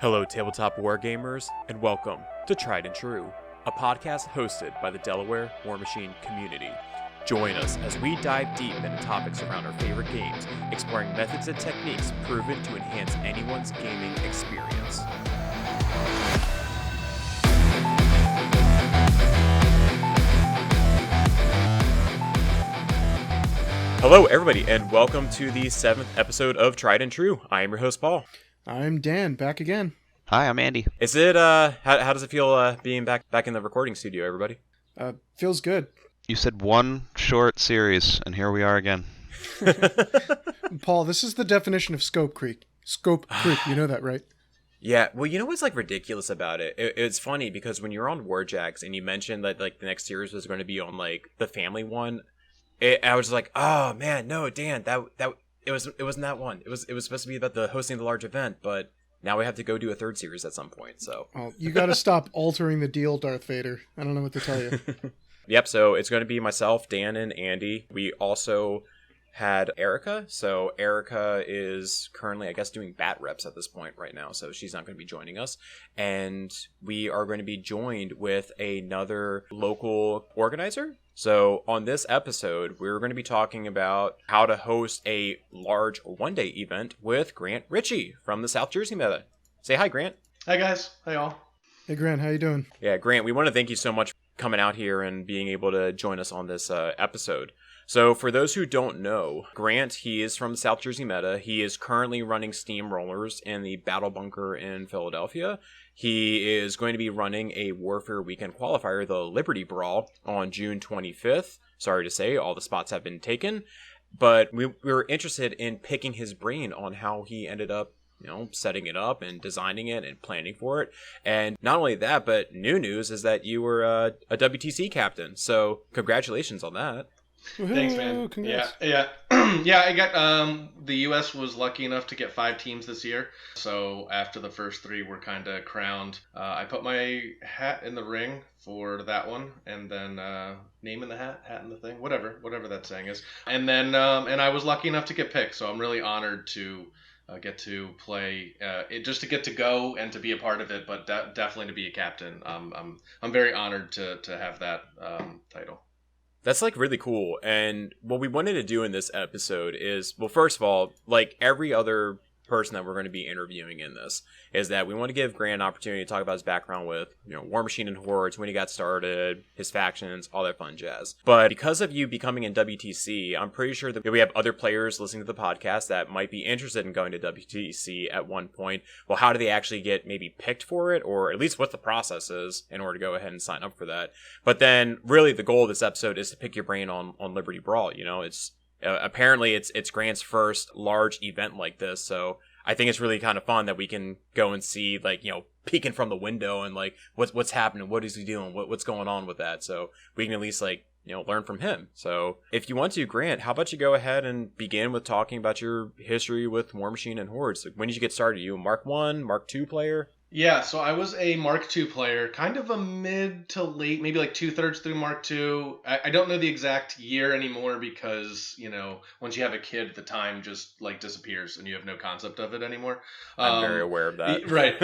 Hello, tabletop wargamers, and welcome to Tried and True, a podcast hosted by the Delaware War Machine community. Join us as we dive deep into topics around our favorite games, exploring methods and techniques proven to enhance anyone's gaming experience. Hello, everybody, and welcome to the 7th episode of Tried and True. I am your host, Paul. I'm Dan, back again. Hi, I'm Andy. Is it, how does it feel being back in the recording studio, everybody? Feels good. You said one short series, and here we are again. Paul, this is the definition of scope creep. Scope creep, you know that, right? Yeah, well, you know what's like ridiculous about it? It's funny because when you're on Warjacks and you mentioned that like the next series was going to be on like the family one, I was like, oh man, no, Dan, it wasn't that one. It was supposed to be about the hosting the large event, but now we have to go do a third series at some point. So you got to stop altering the deal, Darth Vader. I don't know what to tell you. Yep. So it's going to be myself, Dan, and Andy. We also had Erica. So Erica is currently, I guess, doing bat reps at this point right now. So she's not going to be joining us. And we are going to be joined with another local organizer. So on this episode, we're going to be talking about how to host a large one-day event with Grant Richey from the South Jersey meta. Say hi, Grant. Hi, guys. Hi, all. Hey, Grant, how you doing? Yeah, Grant, we want to thank you so much for coming out here and being able to join us on this episode. So for those who don't know, Grant, he is from the South Jersey meta. He is currently running Steamrollers in the Battle Bunker in Philadelphia. He is going to be running a Warfaire Weekend qualifier, the Liberty Brawl, on June 25th. Sorry to say, all the spots have been taken. But we were interested in picking his brain on how he ended up, setting it up and designing it and planning for it. And not only that, but new news is that you were a WTC captain. So congratulations on that. Thanks, man. Congrats. Yeah. Yeah, I got, the U.S. was lucky enough to get 5 teams this year. So after the first 3 were kind of crowned, I put my hat in the ring for that one, and then name in the hat in the thing, whatever that saying is. And then, and I was lucky enough to get picked. So I'm really honored to get to play, just to get to go and to be a part of it, but definitely to be a captain. I'm very honored to have that title. That's like really cool. And what we wanted to do in this episode is, well, first of all, like every other person that we're going to be interviewing in this, is that we want to give Grant an opportunity to talk about his background with, War Machine and Hordes, when he got started, his factions, all that fun jazz. But because of you becoming in WTC, I'm pretty sure that we have other players listening to the podcast that might be interested in going to WTC at one point. Well, how do they actually get maybe picked for it, or at least what the process is in order to go ahead and sign up for that? But then really the goal of this episode is to pick your brain on Liberty Brawl. It's apparently it's Grant's first large event like this, so I think it's really kind of fun that we can go and see, like, peeking from the window and like what's happening, what is he doing, what's going on with that, so we can at least like learn from him. So if you want to, Grant, how about you go ahead and begin with talking about your history with War Machine and Hordes? Like, when did you get started? Are you a Mark 1, Mark 2 player? Yeah, so I was a Mark II player, kind of a mid to late, maybe like 2/3 through Mark II. I don't know the exact year anymore because, once you have a kid, the time just like disappears and you have no concept of it anymore. I'm very aware of that. Right.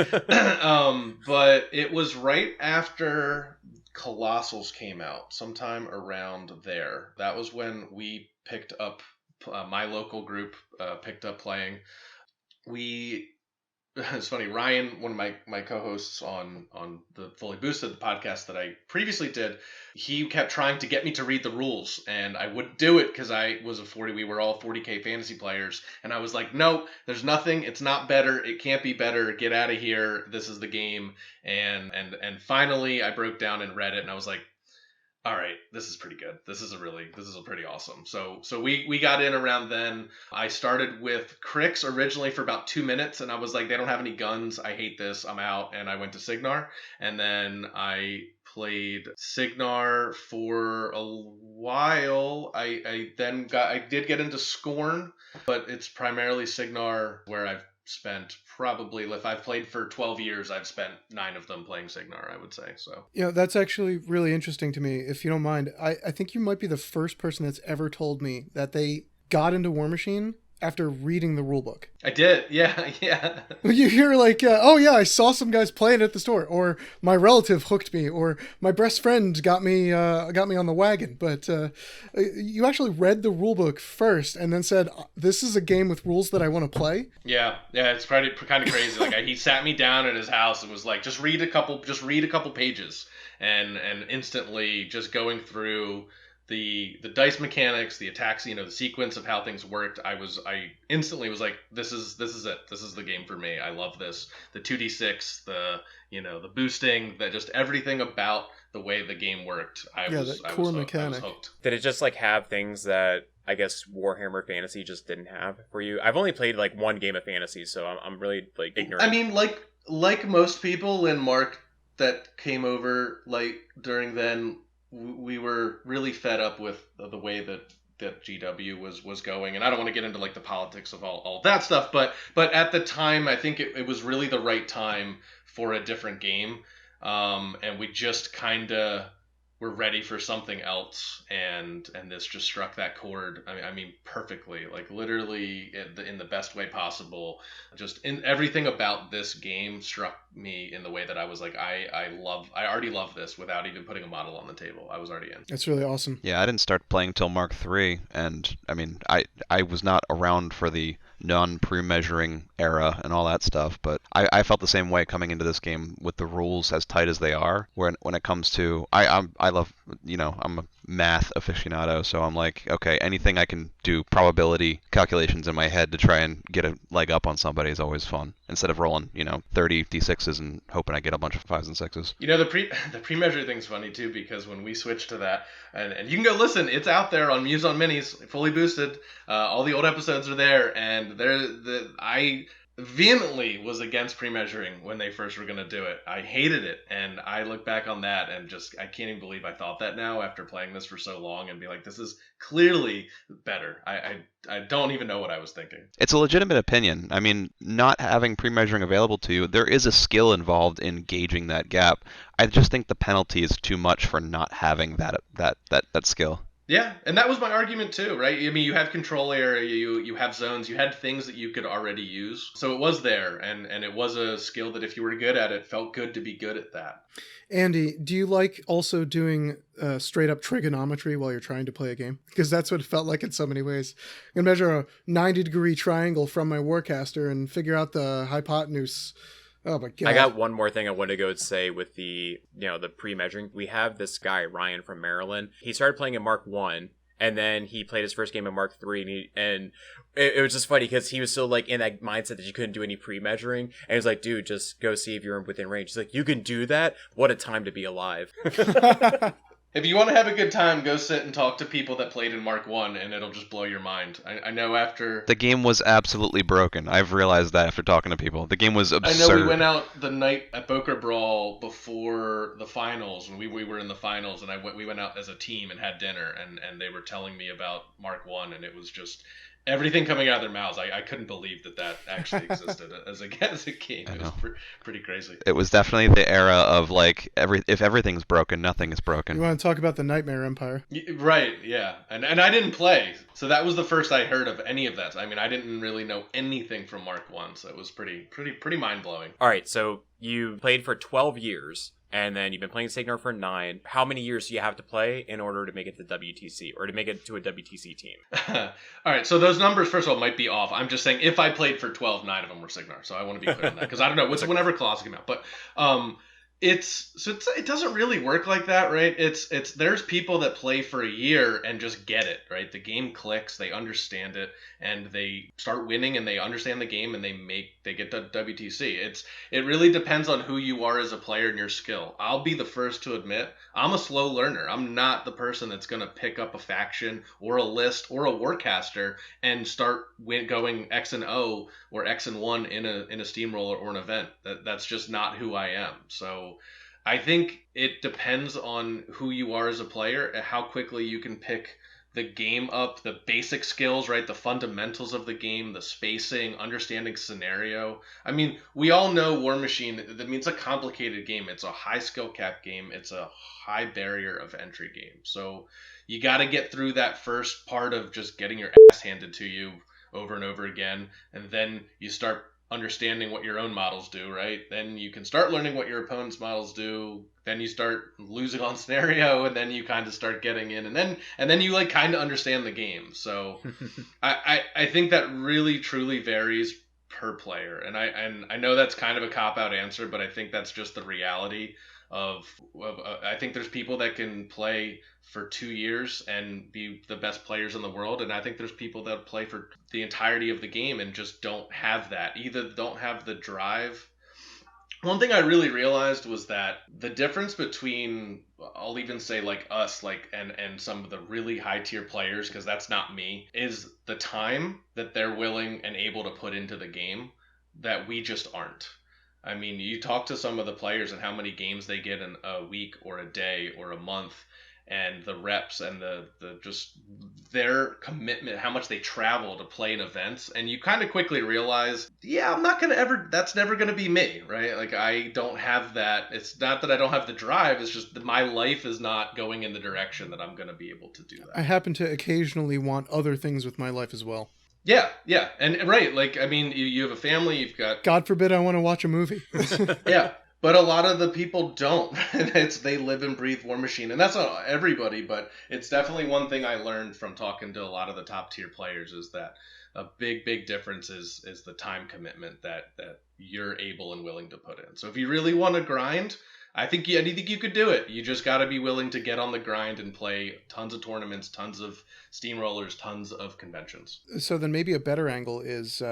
But it was right after Colossals came out, sometime around there. That was when we picked up, my local group picked up playing. It's funny, Ryan, one of my co-hosts on the Fully Boosted, the podcast that I previously did, he kept trying to get me to read the rules, and I wouldn't do it because we were all 40K fantasy players, and I was like, no, there's nothing, it's not better, it can't be better, get out of here, this is the game, and finally I broke down and read it, and I was like, all right, this is pretty good. This is pretty awesome. So we got in around then. I started with Crix originally for about 2 minutes, and I was like, they don't have any guns. I hate this. I'm out. And I went to Signar, and then I played Signar for a while. I did get into Scorn, but it's primarily Signar where I've spent probably, if I've played for 12 years, I've spent 9 of them playing Signar, I would say. So That's actually really interesting to me. If you don't mind, I think you might be the first person that's ever told me that they got into War Machine after reading the rulebook? I did. Yeah, yeah. You're like, oh yeah, I saw some guys playing at the store, or my relative hooked me, or my best friend got me on the wagon. But you actually read the rulebook first, and then said, "This is a game with rules that I want to play." Yeah, it's kind of crazy. Like he sat me down at his house and was like, "Just read a couple pages," and instantly just going through the dice mechanics, the attacks, the sequence of how things worked. I instantly was like, this is it. This is the game for me. I love this. The 2d6, the boosting, that just everything about the way the game worked. I was hooked. Did it just like have things that I guess Warhammer Fantasy just didn't have for you? I've only played like one game of Fantasy, so I'm really like ignorant. I mean, like most people in Mark that came over like during then, we were really fed up with the way that GW was going, and I don't want to get into like the politics of all that stuff, but at the time I think it was really the right time for a different game, and we just kind of were ready for something else, and this just struck that chord. I mean perfectly, like literally in the best way possible. Just in everything about this game struck me in the way that I was like, I already love this without even putting a model on the table. I was already in. That's really awesome. Yeah, I didn't start playing till Mark III, and I mean, I was not around for the non-pre-measuring era and all that stuff, but I felt the same way coming into this game with the rules as tight as they are. When it comes to, I love, I'm a math aficionado, so I'm like, okay, anything I can do probability calculations in my head to try and get a leg up on somebody is always fun, instead of rolling 30 d6s and hoping I get a bunch of 5s and 6s. The pre-measure thing's funny too, because when we switched to that, and you can go listen, it's out there on Muse on Minis, fully boosted. All the old episodes are there, and I vehemently was against pre-measuring when they first were going to do it. I hated it, and I look back on that and just I can't even believe I thought that now after playing this for so long, and be like, this is clearly better. I don't even know what I was thinking. It's a legitimate opinion. I mean, not having pre-measuring available to you, there is a skill involved in gauging that gap. I just think the penalty is too much for not having that skill. Yeah, and that was my argument too, right? I mean, you have control area, you have zones, you had things that you could already use. So it was there, and it was a skill that if you were good at it, felt good to be good at that. Andy, do you like also doing straight up trigonometry while you're trying to play a game? Because that's what it felt like in so many ways. I can measure a 90-degree triangle from my Warcaster and figure out the hypotenuse. Oh my god! I got one more thing I want to go say with the the pre-measuring. We have this guy Ryan from Maryland. He started playing in Mark 1, and then he played his first game in Mark 3, and it was just funny because he was still like in that mindset that you couldn't do any pre-measuring, and he was like, "Dude, just go see if you're within range." He's like, "You can do that? What a time to be alive!" If you want to have a good time, go sit and talk to people that played in Mark 1, and it'll just blow your mind. I know after... The game was absolutely broken. I've realized that after talking to people. The game was absurd. I know we went out the night at Boker Brawl before the finals, and we were in the finals, and we went out as a team and had dinner, and they were telling me about Mark 1, and it was just... everything coming out of their mouths, I couldn't believe that actually existed as a game. It was pretty crazy. It was definitely the era of like if everything's broken, nothing is broken. You want to talk about the Nightmare Empire? Right, yeah. And I didn't play, so that was the first I heard of any of that. I mean, I didn't really know anything from Mark 1, so it was pretty mind-blowing. All right, so you played for 12 years. And then you've been playing Signar for 9. How many years do you have to play in order to make it to WTC or to make it to a WTC team? All right, so those numbers, first of all, might be off. I'm just saying if I played for 12, 9 of them were Signar. So I want to be clear on that because I don't know. Whenever Colossus came out. But it doesn't really work like that, right? It's there's people that play for a year and just get it, right? The game clicks, they understand it, and they start winning, and they understand the game, and they get to WTC. It really depends on who you are as a player and your skill. I'll be the first to admit I'm a slow learner. I'm not the person that's going to pick up a faction or a list or a Warcaster and start going X and O or X and 1 in a steamroller or an event. That's just not who I am. So I think it depends on who you are as a player, how quickly you can pick the game up, the basic skills, right? The fundamentals of the game, the spacing, understanding scenario. I mean, we all know War Machine, I mean, it's a complicated game. It's a high skill cap game. It's a high barrier of entry game. So you got to get through that first part of just getting your ass handed to you over and over again, and then you start understanding what your own models do, right? Then you can start learning what your opponent's models do. Then you start losing on scenario, and then you kind of start getting in, and then you like kind of understand the game. So I think that really truly varies per player, and I know that's kind of a cop out answer, but I think that's just the reality of I think there's people that can play for 2 years and be the best players in the world, and I think there's people that play for the entirety of the game and just don't have that, either don't have the drive. One thing I really realized was that the difference between, I'll even say like us, like and some of the really high tier players, because that's not me, is the time that they're willing and able to put into the game that we just aren't. I mean, you talk to some of the players and how many games they get in a week or a day or a month, and the reps and the just their commitment, how much they travel to play in events, and you kind of quickly realize, yeah, I'm not gonna ever, that's never gonna be me, right? Like, I don't have that. It's not that I don't have the drive, it's just that my life is not going in the direction that I'm gonna be able to do that. I happen to occasionally want other things with my life as well. Yeah, and right, like, I mean, you have a family, you've got, God forbid I want to watch a movie. yeah, but a lot of the people don't. They live and breathe War Machine, and that's not everybody, but it's definitely one thing I learned from talking to a lot of the top tier players, is that a big difference is the time commitment that you're able and willing to put in. So if you really want to grind, I think you could do it. You just got to be willing to get on the grind and play tons of tournaments, tons of steamrollers, tons of conventions. So then maybe a better angle is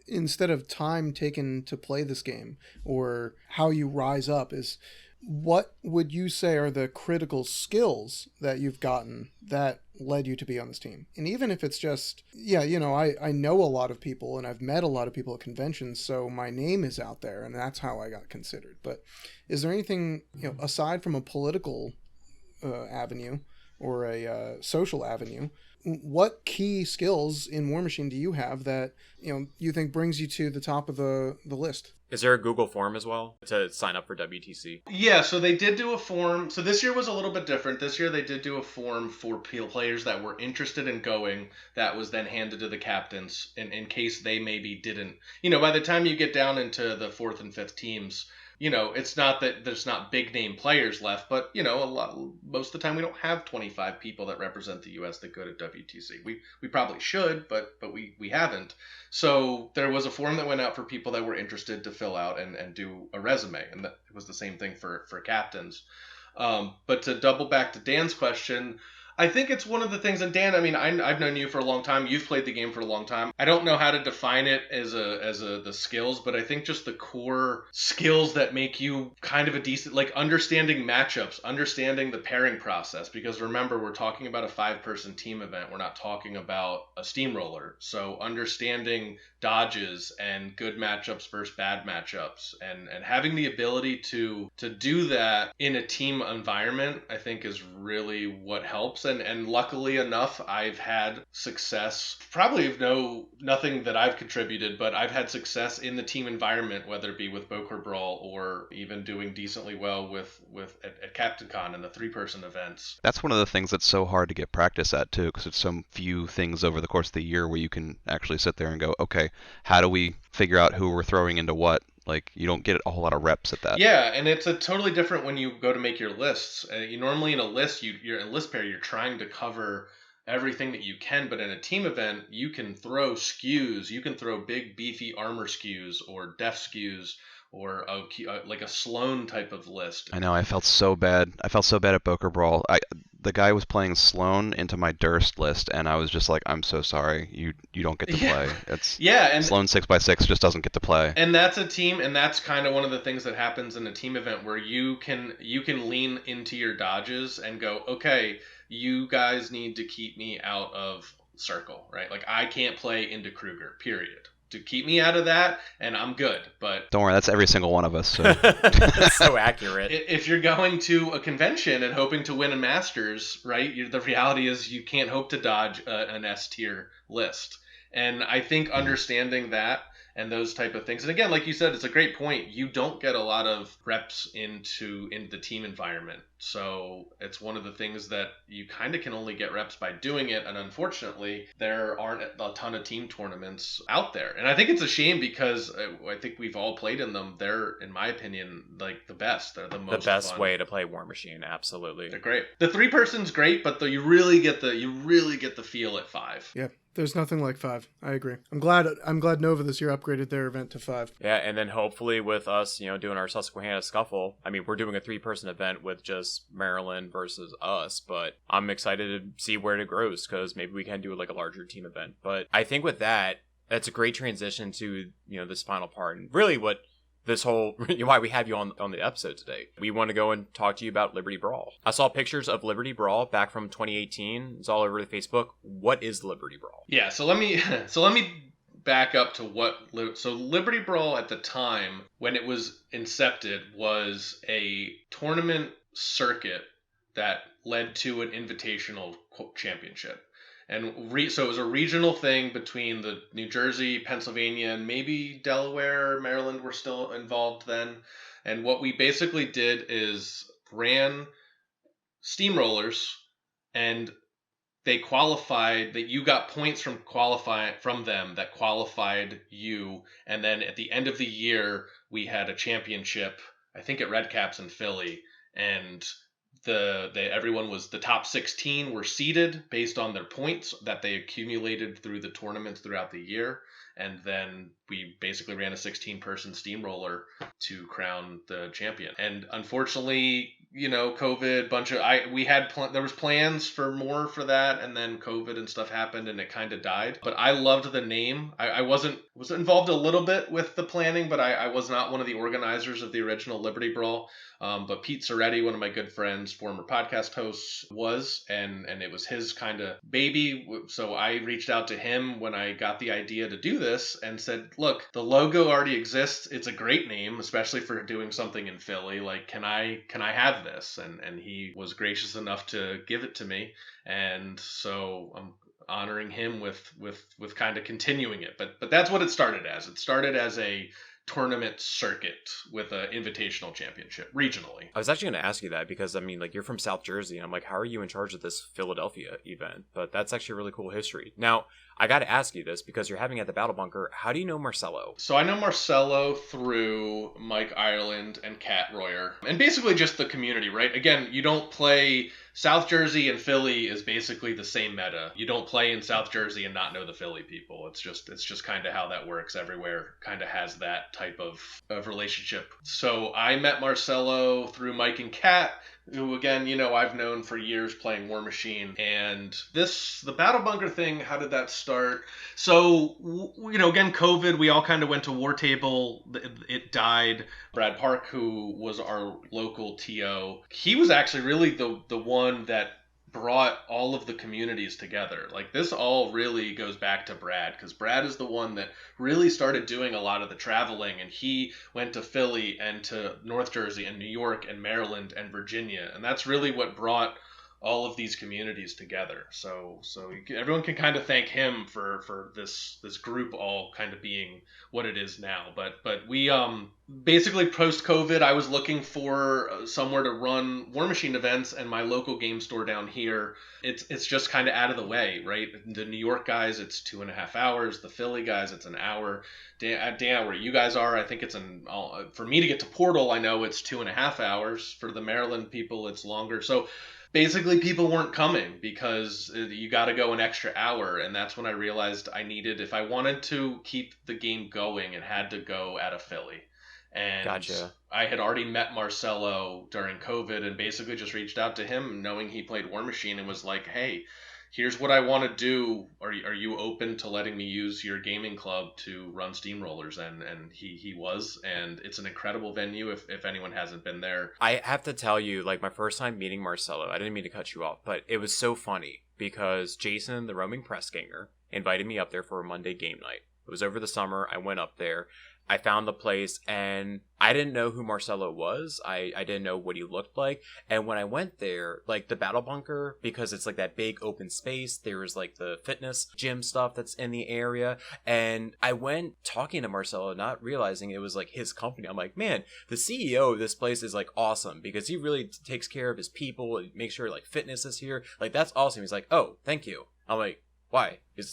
instead of time taken to play this game or how you rise up, is what would you say are the critical skills that you've gotten that led you to be on this team? And even if it's just, yeah, you know, I know a lot of people and I've met a lot of people at conventions, so my name is out there and that's how I got considered. But is there anything, you know, aside from a political avenue or a social avenue, what key skills in War Machine do you have that, you know, you think brings you to the top of the list? Is there a Google form as well to sign up for WTC? Yeah, so they did do a form. So this year was a little bit different. This year they did do a form for players that were interested in going, that was then handed to the captains in case they maybe didn't. You know, by the time you get down into the 4th and 5th teams, you know, it's not that there's not big name players left, but, you know, most of the time we don't have 25 people that represent the U.S. that go to WTC. We probably should, but we haven't. So there was a form that went out for people that were interested to fill out and do a resume, and that was the same thing for captains. But to double back to Dan's question, I think it's one of the things, and Dan, I mean, I've known you for a long time. You've played the game for a long time. I don't know how to define it as the skills, but I think just the core skills that make you kind of a decent, like understanding matchups, understanding the pairing process. Because remember, we're talking about a 5-person team event. We're not talking about a steamroller. So understanding dodges and good matchups versus bad matchups, and having the ability to do that in a team environment, I think is really what helps. And luckily enough, I've had success, probably nothing that I've contributed, but I've had success in the team environment, whether it be with Liberty Brawl or even doing decently well at Captain Con and the 3-person events. That's one of the things that's so hard to get practice at too, because it's so few things over the course of the year where you can actually sit there and go, okay, how do we figure out who we're throwing into what? Like, you don't get a whole lot of reps at that. Yeah, and it's a totally different when you go to make your lists. You normally in a list, you're in a list pair, you're trying to cover everything that you can, but in a team event, you can throw skews, you can throw big beefy armor skews or def skews, or like a Sloan type of list. I know, I felt so bad at Boker Brawl. The guy was playing Sloan into my Durst list, and I was just like, I'm so sorry, you don't get to play. It's and Sloan 6x6 just doesn't get to play. And that's a team, and that's kind of one of the things that happens in a team event where you can lean into your dodges and go, okay, you guys need to keep me out of circle, right? Like, I can't play into Kruger, period. To keep me out of that, and I'm good. But don't worry, that's every single one of us. So. That's so accurate. If you're going to a convention and hoping to win a Masters, right, the reality is you can't hope to dodge an S tier list. And I think understanding that and those type of things. And again, like you said, it's a great point. You don't get a lot of reps into the team environment. So it's one of the things that you kind of can only get reps by doing it. And unfortunately, there aren't a ton of team tournaments out there. And I think it's a shame because I think we've all played in them. They're, in my opinion, like the best. They're the most best fun. way to play War Machine. Absolutely. They're great. The 3-person's great, but you really get the feel at 5. Yeah. There's nothing like 5. I agree. I'm glad Nova this year upgraded their event to 5. Yeah, and then hopefully with us, doing our Susquehanna Scuffle, I mean, we're doing a 3-person event with just Maryland versus us, but I'm excited to see where it grows because maybe we can do like a larger team event. But I think with that, that's a great transition to, this final part and really what this whole why we have you on the episode today. We want to go and talk to you about Liberty Brawl. I saw pictures of Liberty Brawl back from 2018. It's all over the Facebook. What is Liberty Brawl? Yeah, so let me back up to Liberty Brawl at the time when it was incepted was a tournament circuit that led to an invitational championship. And so it was a regional thing between the New Jersey, Pennsylvania, and maybe Delaware, Maryland were still involved then. And what we basically did is ran steamrollers, and they qualified, that you got points from them that qualified you. And then at the end of the year, we had a championship, I think at Red Caps in Philly, and everyone was the top 16 were seeded based on their points that they accumulated through the tournaments throughout the year, and then we basically ran a 16-person steamroller to crown the champion. And unfortunately, COVID, there was plans for more for that, and then COVID and stuff happened and it kind of died. But I loved the name. I was involved a little bit with the planning, but I was not one of the organizers of the original Liberty Brawl. But Pete Soretti, one of my good friends, former podcast hosts, was, and it was his kind of baby. So I reached out to him when I got the idea to do this and said, look, the logo already exists. It's a great name, especially for doing something in Philly. Like, can I have this? And he was gracious enough to give it to me. And so I'm honoring him with kind of continuing it. But that's what it started as. It started as a tournament circuit with an invitational championship regionally. I was actually going to ask you that because, I mean, like, you're from South Jersey, and I'm like, how are you in charge of this Philadelphia event? But that's actually a really cool history. Now, I got to ask you this because you're having it at the Battle Bunker. How do you know Marcelo? So I know Marcelo through Mike Ireland and Kat Royer, and basically just the community, right? Again, you don't play South Jersey and Philly is basically the same meta. You don't play in South Jersey and not know the Philly people. It's just kind of how that works. Everywhere kind of has that type of relationship. So I met Marcelo through Mike and Kat, who, again, I've known for years playing War Machine. And the Battle Bunker thing, how did that start? So, again, COVID, we all kind of went to War Table. It died. Brad Park, who was our local TO, he was actually really the one that brought all of the communities together. Like, this all really goes back to Brad, because Brad is the one that really started doing a lot of the traveling, and he went to Philly and to North Jersey and New York and Maryland and Virginia, and that's really what brought all of these communities together. So everyone can kind of thank him for this group all kind of being what it is now. But we basically post COVID, I was looking for somewhere to run War Machine events, and my local game store down here, it's just kind of out of the way, right? The New York guys, it's 2.5 hours. The Philly guys, it's an hour. Dan, where you guys are, I think it's for me to get to Portal, I know it's 2.5 hours. For the Maryland people, it's longer. So basically, people weren't coming because you got to go an extra hour, and that's when I realized I needed, if I wanted to keep the game going, it had to go at a Philly. And Gotcha. I had already met Marcelo during COVID and basically just reached out to him knowing he played War Machine and was like, hey, here's what I want to do. Are you open to letting me use your gaming club to run steamrollers? And he was, and it's an incredible venue if anyone hasn't been there. I have to tell you, like, my first time meeting Marcelo, I didn't mean to cut you off, but it was so funny because Jason, the roaming press ganger, invited me up there for a Monday game night. It was over the summer. I went up there. I found the place, and I didn't know who Marcelo was. I didn't know what he looked like. And when I went there, like the battle bunker, because it's like that big open space, there was like the fitness gym stuff that's in the area. And I went talking to Marcelo, not realizing it was like his company. I'm like, man, the CEO of this place is like awesome, because he really takes care of his people, makes sure like fitness is here. Like, that's awesome. He's like, oh, thank you. I'm like, why? It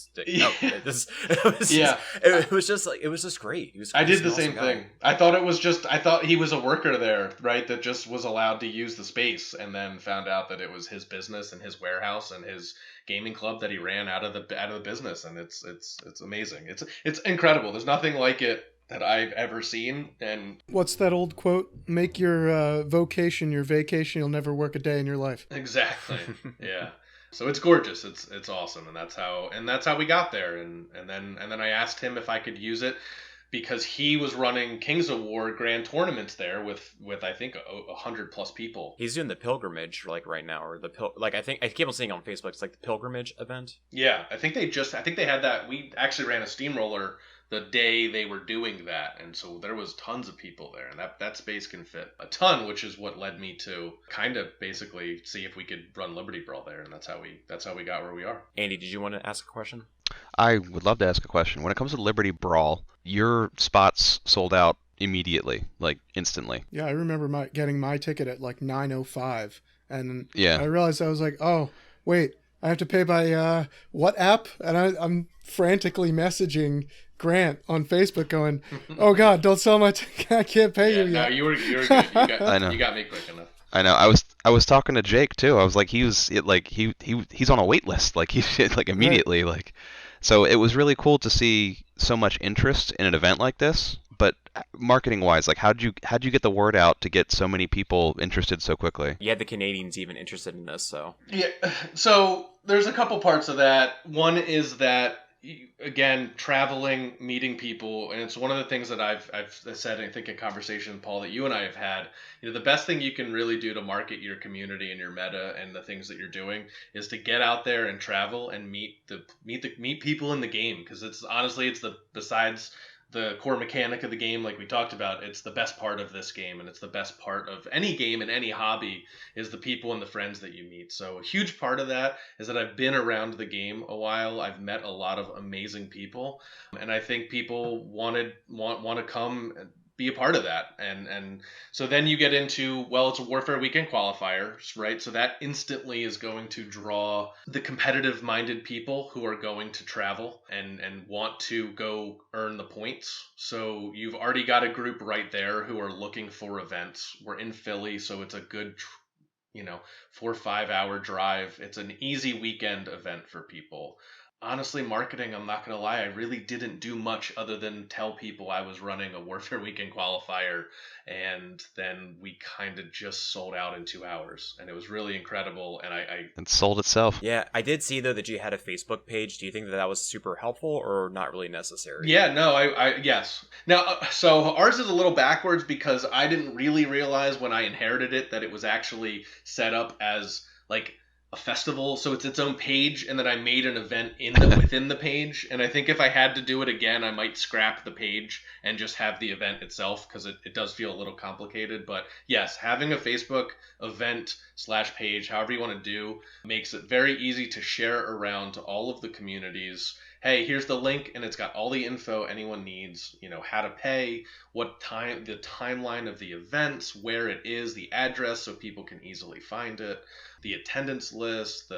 was just like, it was just great. I did the same thing. I thought he was a worker there, right? That just was allowed to use the space, and then found out that it was his business and his warehouse and his gaming club that he ran out of the business. And it's amazing. It's incredible. There's nothing like it that I've ever seen. And what's that old quote? Make your vocation your vacation. You'll never work a day in your life. Exactly. Yeah. So it's gorgeous. It's awesome, and that's how we got there. And then I asked him if I could use it, because he was running Kings of War grand tournaments there with I think 100+ people. He's doing the pilgrimage like right now, or I think I keep on seeing on Facebook. It's like the pilgrimage event. Yeah, I think they had that. We actually ran a steamroller the day they were doing that, and so there was tons of people there, and that space can fit a ton, which is what led me to kind of basically see if we could run Liberty Brawl there, and that's how we got where we are. Andy, did you want to ask a question? I would love to ask a question. When it comes to Liberty Brawl, your spots sold out immediately, like instantly. Yeah, I remember getting my ticket at like 9:05, and yeah, I realized I was like, oh wait, I have to pay by what app? And I'm frantically messaging Grant on Facebook going, oh God, don't sell my ticket. I can't pay you yet. No, you were good. I know. You got me quick enough. I know. I was talking to Jake too. I was like, he's on a wait list. Like he's like immediately. Right. Like, so it was really cool to see so much interest in an event like this. But marketing wise, like how'd you get the word out to get so many people interested so quickly? You had the Canadians even interested in this, so. Yeah. So there's a couple parts of that. One is that, again, traveling, meeting people, and it's one of the things that I've said, I think in conversation, Paul, that you and I have had. The best thing you can really do to market your community and your meta and the things that you're doing is to get out there and travel and meet people in the game, because it's besides the core mechanic of the game, like we talked about, it's the best part of this game, and it's the best part of any game and any hobby is the people and the friends that you meet. So a huge part of that is that I've been around the game a while. I've met a lot of amazing people, and I think people want to come and be a part of that. And so then you get into, well, it's a Warfaire Weekend qualifier, right? So that instantly is going to draw the competitive minded people who are going to travel and want to go earn the points. So you've already got a group right there who are looking for events. We're in Philly, so it's a good 4 or 5 hour drive. It's an easy weekend event for people. Honestly, marketing, I'm not going to lie, I really didn't do much other than tell people I was running a Warfare Weekend qualifier, and then we kind of just sold out in 2 hours, and it was really incredible, and It sold itself. Yeah, I did see, though, that you had a Facebook page. Do you think that was super helpful or not really necessary? Yeah, no, yes. Now, so ours is a little backwards, because I didn't really realize when I inherited it that it was actually set up as, like, a festival, so it's its own page, and then I made an event within the page. And I think if I had to do it again, I might scrap the page and just have the event itself, because it does feel a little complicated. But yes, having a Facebook event / page, however you want to do, makes it very easy to share around to all of the communities. Hey, here's the link, and it's got all the info anyone needs, how to pay, what time, the timeline of the events, where it is, the address, so people can easily find it, the attendance list,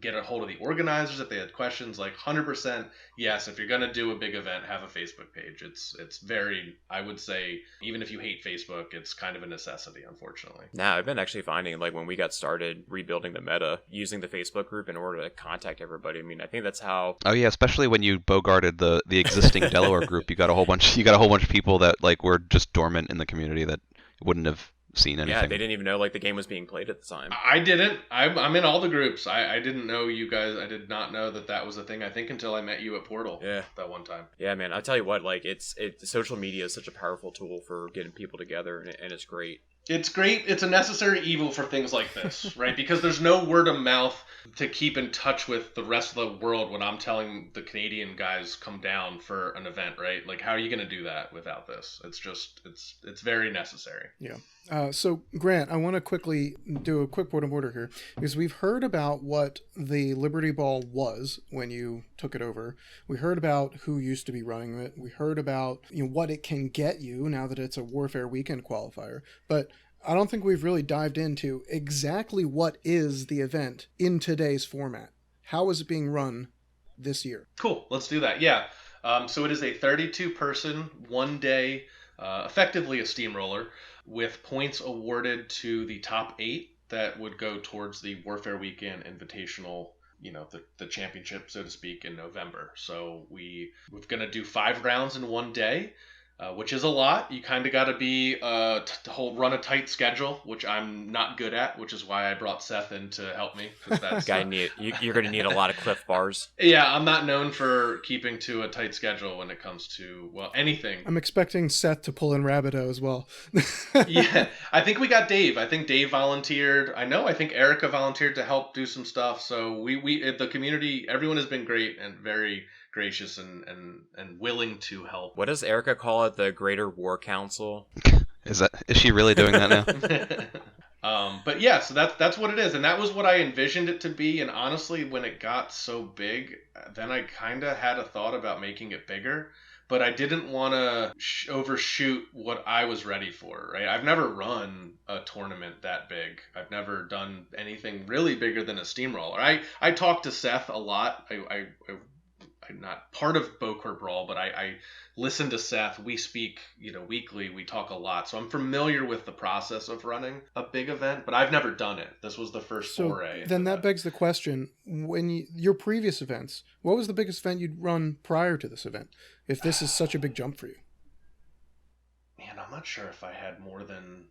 get a hold of the organizers if they had questions. Like 100%, yes, if you're going to do a big event, have a Facebook page. It's very, I would say, even if you hate Facebook, it's kind of a necessity, unfortunately. Nah, I've been actually finding, like, when we got started rebuilding the meta, using the Facebook group in order to contact everybody. I mean, I think that's how... Oh yeah, especially when you bogarted the existing Delaware group, you got a whole bunch of people that like were just dormant in the community that wouldn't have seen anything. Yeah, they didn't even know like the game was being played at the time. I didn't. I'm in all the groups. I didn't know you guys. I did not know that was a thing. I think until I met you at Portal. Yeah, that one time. Yeah, man. I'll tell you what. Like, social media is such a powerful tool for getting people together, and it's great. It's great. It's a necessary evil for things like this, right? Because there's no word of mouth to keep in touch with the rest of the world when I'm telling the Canadian guys come down for an event, right? Like, how are you going to do that without this? It's just, it's very necessary. Yeah. So, Grant, I want to quickly do a quick point of order here because we've heard about what the Liberty Ball was when you took it over. We heard about who used to be running it. We heard about what it can get you now that it's a Warfaire Weekend qualifier. But I don't think we've really dived into exactly what is the event in today's format. How is it being run this year? Cool. Let's do that. Yeah. So it is a 32-person, one-day, effectively a steamroller, with points awarded to the top 8 that would go towards the Warfare Weekend Invitational, the championship, so to speak, in November. So we're going to do 5 rounds in one day. Which is a lot. You kind of got to be run a tight schedule, which I'm not good at, which is why I brought Seth in to help me. That's you're going to need a lot of Cliff Bars. Yeah, I'm not known for keeping to a tight schedule when it comes to anything. I'm expecting Seth to pull in Rabideau as well. Yeah, I think we got Dave. I think Dave volunteered. I think Erica volunteered to help do some stuff. So we the community, everyone has been great and very gracious and willing to help. What does Erica call it? The Greater War Council? Is she really doing that now? But yeah, so that's what it is, and that was what I envisioned it to be. And honestly, when it got so big, then I kind of had a thought about making it bigger, but I didn't want to overshoot what I was ready for. Right? I've never run a tournament that big. I've never done anything really bigger than a steamroller. I talked to Seth a lot. I'm not part of Warfaire Brawl, but I listen to Seth. We speak, weekly. We talk a lot, so I'm familiar with the process of running a big event. But I've never done it. This was the first foray. Then that begs the question: your previous events, what was the biggest event you'd run prior to this event? If this is such a big jump for you, man, I'm not sure if I had more than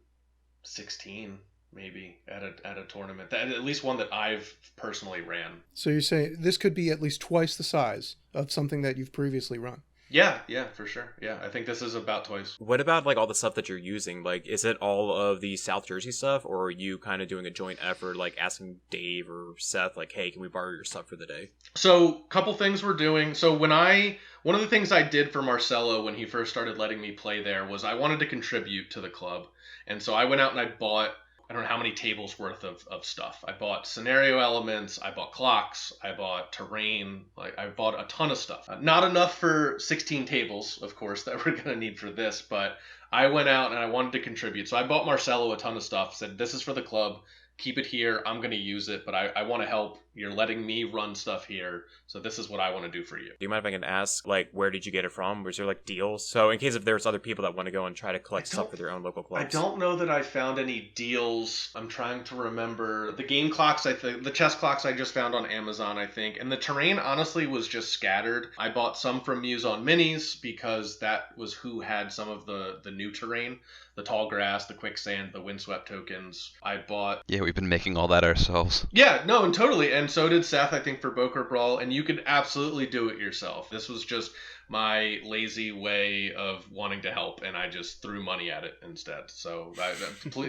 16. Maybe at a tournament, at least one that I've personally ran. So you're saying this could be at least twice the size of something that you've previously run? Yeah, for sure. Yeah, I think this is about twice. What about all the stuff that you're using? Like, is it all of the South Jersey stuff, or are you kind of doing a joint effort, like asking Dave or Seth, like, hey, can we borrow your stuff for the day? So, couple things we're doing. So one of the things I did for Marcelo when he first started letting me play there was I wanted to contribute to the club, and so I went out and I bought, I don't know how many tables worth of stuff. I bought scenario elements, I bought clocks, I bought terrain, I bought a ton of stuff. Not enough for 16 tables, of course, that we're going to need for this, but I went out and I wanted to contribute. So I bought Marcelo a ton of stuff, said this is for the club, keep it here, I'm going to use it, but I want to help. You're letting me run stuff here, so this is what I want to do for you. Do you mind if I can ask, where did you get it from? Was there, deals? So in case if there's other people that want to go and try to collect stuff for their own local clubs. I don't know that I found any deals. I'm trying to remember. The game clocks, I think, the chess clocks I just found on Amazon, I think. And the terrain, honestly, was just scattered. I bought some from Muse on Minis because that was who had some of the new terrain. The tall grass, the quicksand, the windswept tokens. I bought... Yeah, we've been making all that ourselves. Yeah, no, and totally. And so did Seth, I think, for Warfaire Brawl. And you could absolutely do it yourself. This was just my lazy way of wanting to help, and I just threw money at it instead. So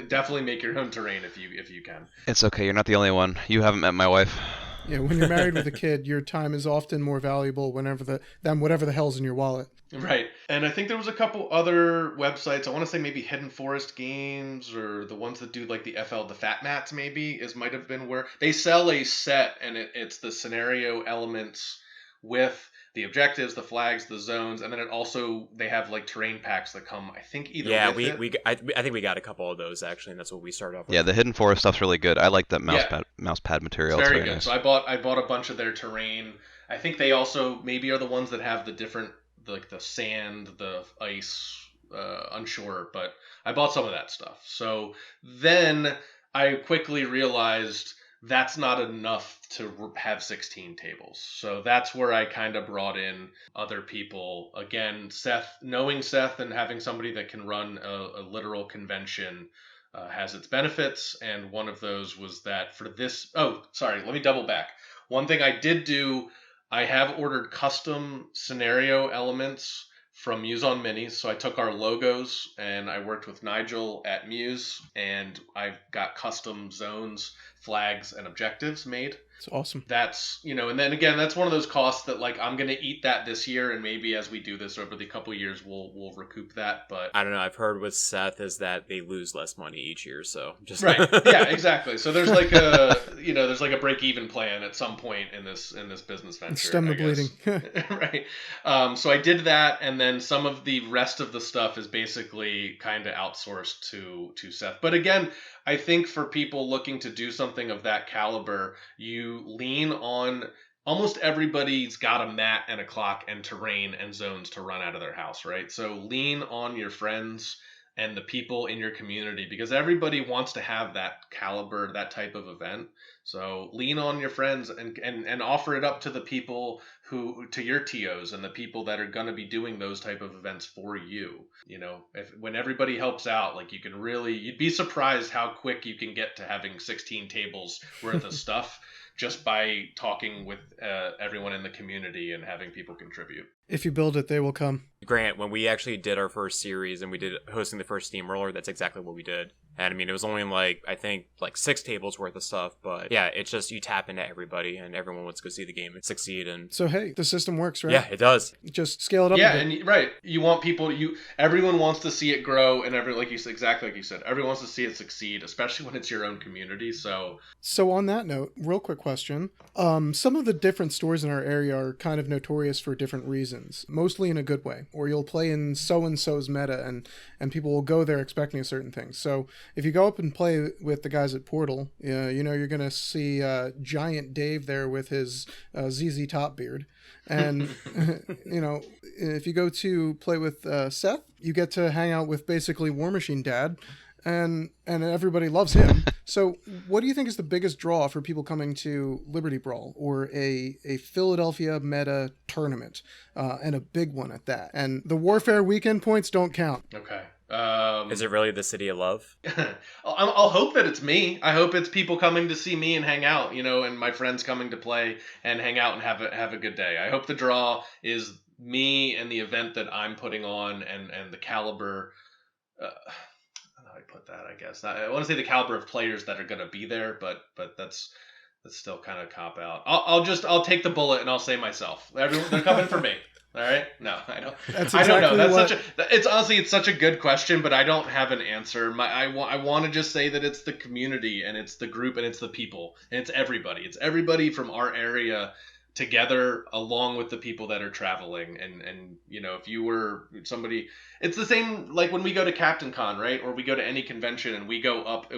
definitely make your own terrain if you can. It's okay. You're not the only one. You haven't met my wife. Yeah, when you're married with a kid, your time is often more valuable than whatever the hell's in your wallet. Right. And I think there was a couple other websites. I want to say maybe Hidden Forest Games, or the ones that do the Fat Mats maybe might have been where they sell a set, and it's the scenario elements with the objectives, the flags, the zones, and then they have terrain packs that come, I think, either I think we got a couple of those actually, and that's what we started off with. Yeah, the Hidden Forest stuff's really good. I like that mouse pad material. It's very good. Nice. So I bought a bunch of their terrain. I think they also maybe are the ones that have the different the sand, the ice, unsure, but I bought some of that stuff. So then I quickly realized that's not enough to have 16 tables. So that's where I kind of brought in other people. Again, knowing Seth and having somebody that can run a literal convention has its benefits. And one of those was that for this... Oh, sorry, let me double back. One thing I did do, I have ordered custom scenario elements from Muse on Minis. So I took our logos and I worked with Nigel at Muse, and I got custom zones, flags, and objectives made. It's awesome. That's, and then again, that's one of those costs that like I'm going to eat that this year, and maybe as we do this over the couple years, we'll recoup that. But I don't know. I've heard with Seth is that they lose less money each year, so just right, yeah, exactly. So there's like a break even plan at some point in this business venture. Stem the bleeding. Right. So I did that, and then some of the rest of the stuff is basically kind of outsourced to Seth. But again, I think for people looking to do something of that caliber, you lean on almost everybody's got a mat and a clock and terrain and zones to run out of their house, right? So lean on your friends and the people in your community, because everybody wants to have that caliber, that type of event. So lean on your friends and offer it up to the people to your TOs and the people that are going to be doing those type of events for you. When everybody helps out, like you'd be surprised how quick you can get to having 16 tables worth of stuff just by talking with everyone in the community and having people contribute. If you build it, they will come. Grant, when we actually did our first series and we did hosting the first Steamroller, that's exactly what we did. And I mean, it was only I think 6 tables worth of stuff. But yeah, it's just you tap into everybody and everyone wants to go see the game and succeed. And so, hey, the system works, right? Yeah, it does. Just scale it up. Yeah, and right. You want people, everyone wants to see it grow, and exactly like you said, everyone wants to see it succeed, especially when it's your own community. So on that note, real quick question. Some of the different stores in our area are kind of notorious for different reasons, mostly in a good way, or you'll play in so-and-so's meta and people will go there expecting a certain thing. So if you go up and play with the guys at Portal, you're going to see Giant Dave there with his ZZ Top beard. And, if you go to play with Seth, you get to hang out with basically War Machine Dad, and everybody loves him. So what do you think is the biggest draw for people coming to Liberty Brawl, or a Philadelphia meta tournament, and a big one at that? And the Warfaire Weekend points don't count. Okay. Is it really the City of Love? I'll hope that it's me. I hope it's people coming to see me and hang out, and my friends coming to play and hang out and have a good day. I hope the draw is me and the event that I'm putting on and the caliber. I put that, I guess. I want to say the caliber of players that are going to be there, but that's still kind of cop out. I'll take the bullet and I'll say myself. Everyone, they're coming for me. All right? No, I don't. That's I don't know. exactly It's such a good question, but I don't have an answer. I want to just say that it's the community and it's the group and it's the people and it's everybody. It's everybody from our area together along with the people that are traveling, and if you were somebody, it's the same like when we go to Captain Con, right? Or we go to any convention and we go up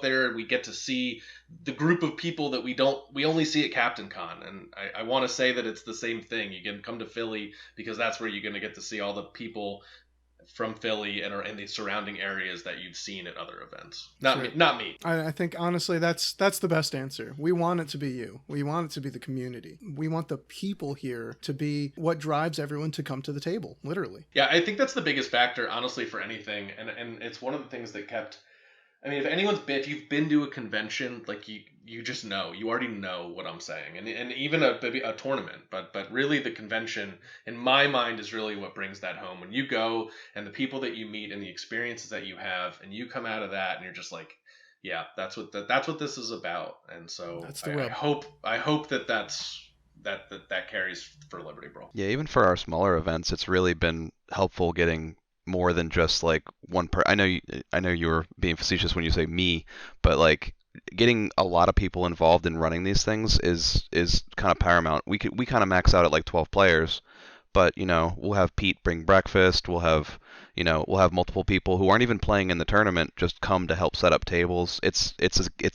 there and we get to see the group of people that we only see at Captain Con. And I want to say that it's the same thing. You can come to Philly because that's where you're going to get to see all the people from Philly and are in the surrounding areas that you've seen at other events. Not me. I think honestly that's the best answer. We want it to be you. We want it to be the community. We want the people here to be what drives everyone to come to the table, literally. Yeah, I think that's the biggest factor, honestly, for anything. And it's one of the things that kept. I mean, if you've been to a convention, like you just know, you already know what I'm saying, and even a tournament, but really the convention, in my mind, is really what brings that home. When you go and the people that you meet and the experiences that you have, and you come out of that and you're just like, yeah, that's what this is about. And so that's the I hope that carries for Liberty Brawl. Yeah, even for our smaller events, it's really been helpful getting more than just like one I know you were being facetious when you say me, but like getting a lot of people involved in running these things is kind of paramount. We kind of max out at like 12 players, but we'll have Pete bring breakfast, we'll have multiple people who aren't even playing in the tournament just come to help set up tables. It's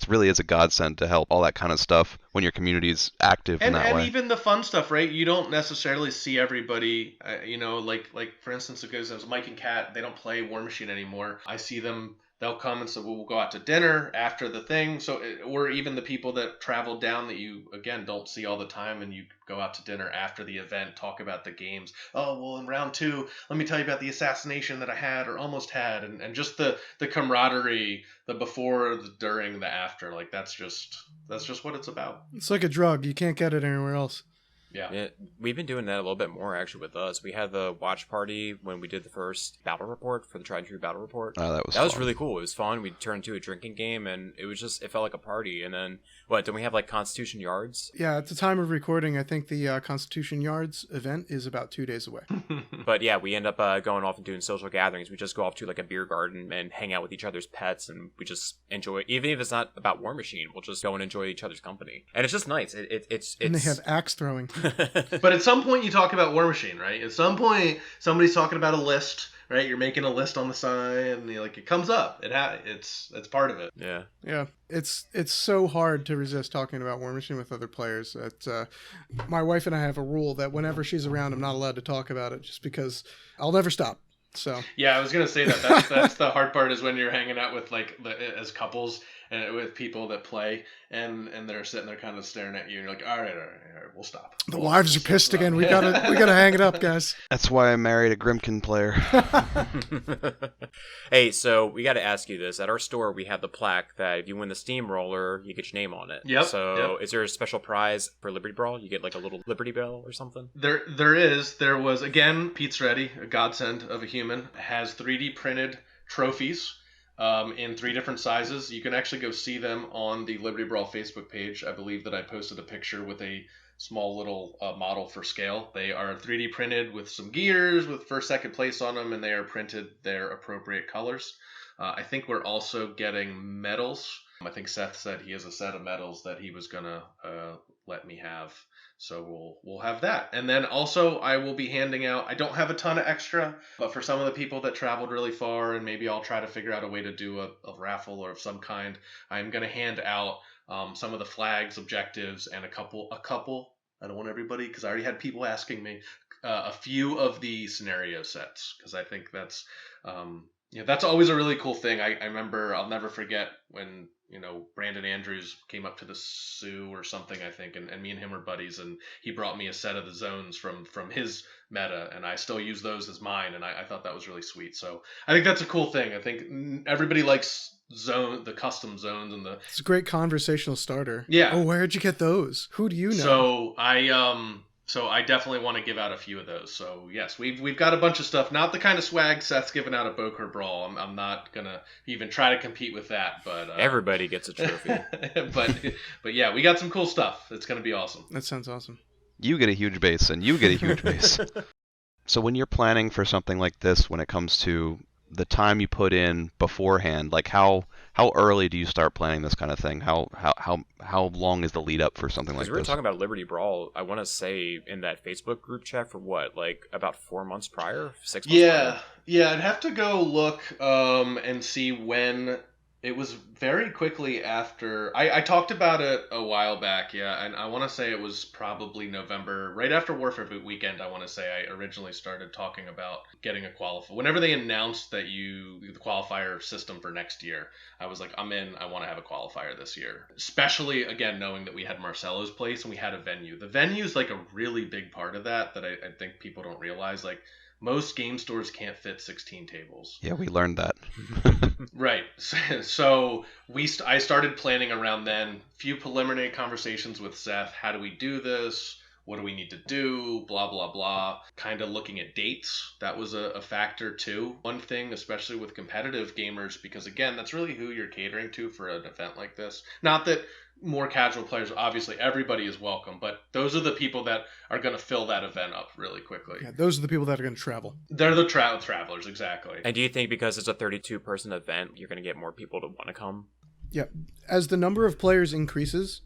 really is a godsend to help all that kind of stuff when your community's active in that way. And even the fun stuff, right? You don't necessarily see everybody, like for instance, it goes as Mike and Kat, they don't play War Machine anymore. I see them. They'll come and say, well, we'll go out to dinner after the thing. So, or even the people that travel down that you, again, don't see all the time, and you go out to dinner after the event, talk about the games. Oh, well, in round 2, let me tell you about the assassination that I had or almost had. And just the camaraderie, the before, the during, the after. Like, that's just what it's about. It's like a drug. You can't get it anywhere else. Yeah, we've been doing that a little bit more actually with us. We had the watch party when we did the first battle report for the Tried and True battle report. Oh, that was fun. Really cool. It was fun. We turned into a drinking game, and it felt like a party. And then don't we have like Constitution Yards? Yeah, at the time of recording, I think the Constitution Yards event is about 2 days away. But yeah, we end up going off and doing social gatherings. We just go off to like a beer garden and hang out with each other's pets, and we just enjoy. Even if it's not about War Machine, we'll just go and enjoy each other's company, and it's just nice. It's and they have axe throwing. But at some point you talk about War Machine, right? At some point somebody's talking about a list, right? You're making a list on the side, and it comes up. It's part of it. Yeah. It's so hard to resist talking about War Machine with other players. My wife and I have a rule that whenever she's around, I'm not allowed to talk about it, just because I'll never stop. So yeah, I was gonna say that's the hard part, is when you're hanging out with as couples and with people that play, and they're sitting there kind of staring at you, and you're like, all right, we'll stop. The wives are pissed again. We gotta hang it up, guys. That's why I married a Grimkin player. Hey, so we got to ask you this. At our store, we have the plaque that if you win the steamroller, you get your name on it. Yep. So is there a special prize for Liberty Brawl? You get like a little Liberty Bell or something? There is. There was, again, Pete's Ready, a godsend of a human, has 3D printed trophies in 3 different sizes. You can actually go see them on the Liberty Brawl Facebook page. I believe that I posted a picture with a small little model for scale. They are 3D printed with some gears with first, second place on them, and they are printed their appropriate colors. I think we're also getting medals. I think Seth said he has a set of medals that he was gonna let me have. So we'll have that. And then also I will be handing out, I don't have a ton of extra, but for some of the people that traveled really far, and maybe I'll try to figure out a way to do a raffle or of some kind, I'm going to hand out some of the flags, objectives, and a couple, I don't want everybody, because I already had people asking me, a few of the scenario sets, because I think that's always a really cool thing. I remember, I'll never forget when Brandon Andrews came up to the Sioux or something, I think, and me and him were buddies, and he brought me a set of the zones from his meta, and I still use those as mine, and I thought that was really sweet. So I think that's a cool thing. I think everybody likes the custom zones, and it's a great conversational starter. Yeah. Oh, where'd you get those? Who do you know? So I definitely want to give out a few of those. So yes, we've got a bunch of stuff. Not the kind of swag Seth's giving out at Boker Brawl. I'm not gonna even try to compete with that. But everybody gets a trophy. but yeah, we got some cool stuff. It's gonna be awesome. That sounds awesome. You get a huge base, and you get a huge base. So when you're planning for something like this, when it comes to the time you put in beforehand, like how early do you start planning this kind of thing? How long is the lead up for something like this? We were talking about Liberty Brawl, I want to say, in that Facebook group chat for about 4 months prior, 6 months prior? Yeah, I'd have to go look and see when. It was very quickly after. I talked about it a while back, yeah, and I want to say it was probably November, right after Warfaire Weekend. I want to say I originally started talking about getting a qualifier. Whenever they announced that the qualifier system for next year, I was like, I'm in. I want to have a qualifier this year, especially again knowing that we had Marcelo's place and we had a venue. The venue is like a really big part of that I think people don't realize. Like, most game stores can't fit 16 tables. Yeah, we learned that. Right. So I started planning around then. Few preliminary conversations with Seth. How do we do this? What do we need to do? Blah, blah, blah. Kind of looking at dates. That was a factor too. One thing, especially with competitive gamers, because again, that's really who you're catering to for an event like this. Not that more casual players, obviously everybody is welcome, but those are the people that are going to fill that event up really quickly. Yeah, those are the people that are going to travel. They're the travelers, exactly. And do you think because it's a 32-person event, you're going to get more people to want to come? Yeah. As the number of players increases,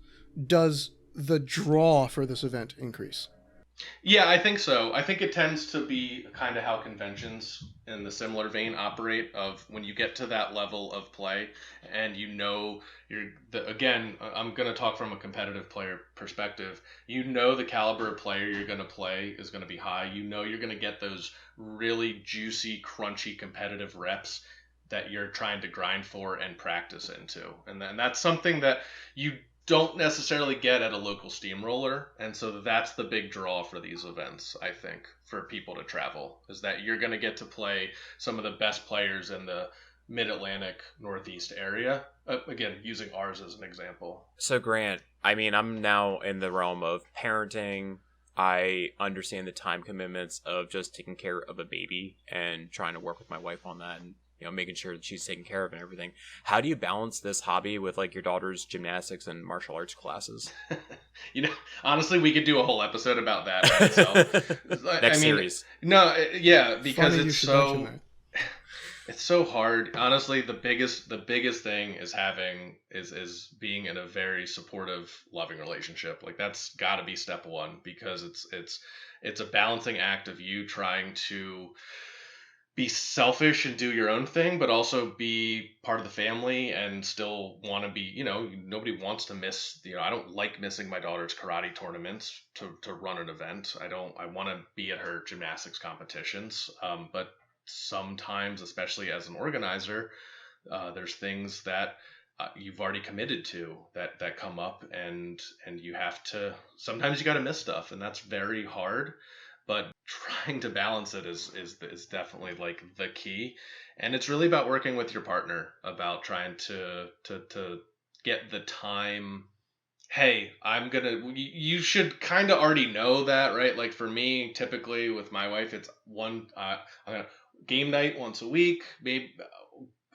does the draw for this event increase? Yeah, I think so. I think it tends to be kind of how conventions in the similar vein operate, of when you get to that level of play and again, I'm going to talk from a competitive player perspective. The caliber of player you're going to play is going to be high. You're going to get those really juicy, crunchy competitive reps that you're trying to grind for and practice into. And that's something that you don't necessarily get at a local steamroller, and so that's the big draw for these events, I think, for people to travel, is that you're going to get to play some of the best players in the mid-Atlantic Northeast area, again using ours as an example. So Grant, I mean, I'm now in the realm of parenting, I understand the time commitments of just taking care of a baby and trying to work with my wife on that, and making sure that she's taken care of and everything. How do you balance this hobby with like your daughter's gymnastics and martial arts classes? Honestly, we could do a whole episode about that by itself. Next series. No, yeah, because Funny it's so hard. Honestly, the biggest thing is being in a very supportive, loving relationship. Like that's got to be step one, because it's a balancing act of you trying to be selfish and do your own thing, but also be part of the family and still want to be, nobody wants to miss, I don't like missing my daughter's karate tournaments to run an event. I want to be at her gymnastics competitions. But sometimes, especially as an organizer, there's things that you've already committed to that come up, and you have to, sometimes you got to miss stuff, and that's very hard. But trying to balance it is definitely like the key, and it's really about working with your partner about trying to get the time. Hey, you should kind of already know that, right? Like for me, typically with my wife, it's game night once a week, maybe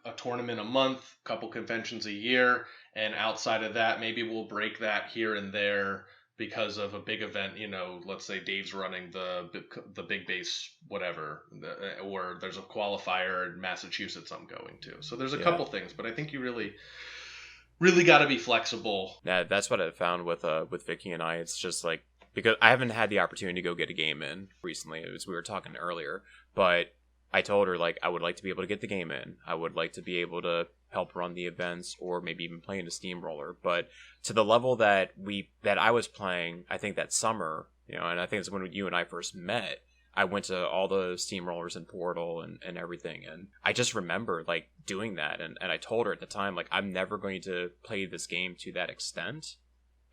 a tournament a month, couple conventions a year, and outside of that, maybe we'll break that here and there because of a big event. Let's say Dave's running the big base, whatever, or there's a qualifier in Massachusetts I'm going to. So there's a couple things, but I think you really got to be flexible. Yeah, that's what I found with Vicky and I. It's just like, because I haven't had the opportunity to go get a game in recently, as we were talking earlier, but I told her, like, I would like to be able to get the game in. I would like to be able to help run the events, or maybe even play in a steamroller. But to the level that I was playing, I think that summer, and I think it's when you and I first met, I went to all the steamrollers in Portal and everything. And I just remember like doing that. And I told her at the time, like, I'm never going to play this game to that extent.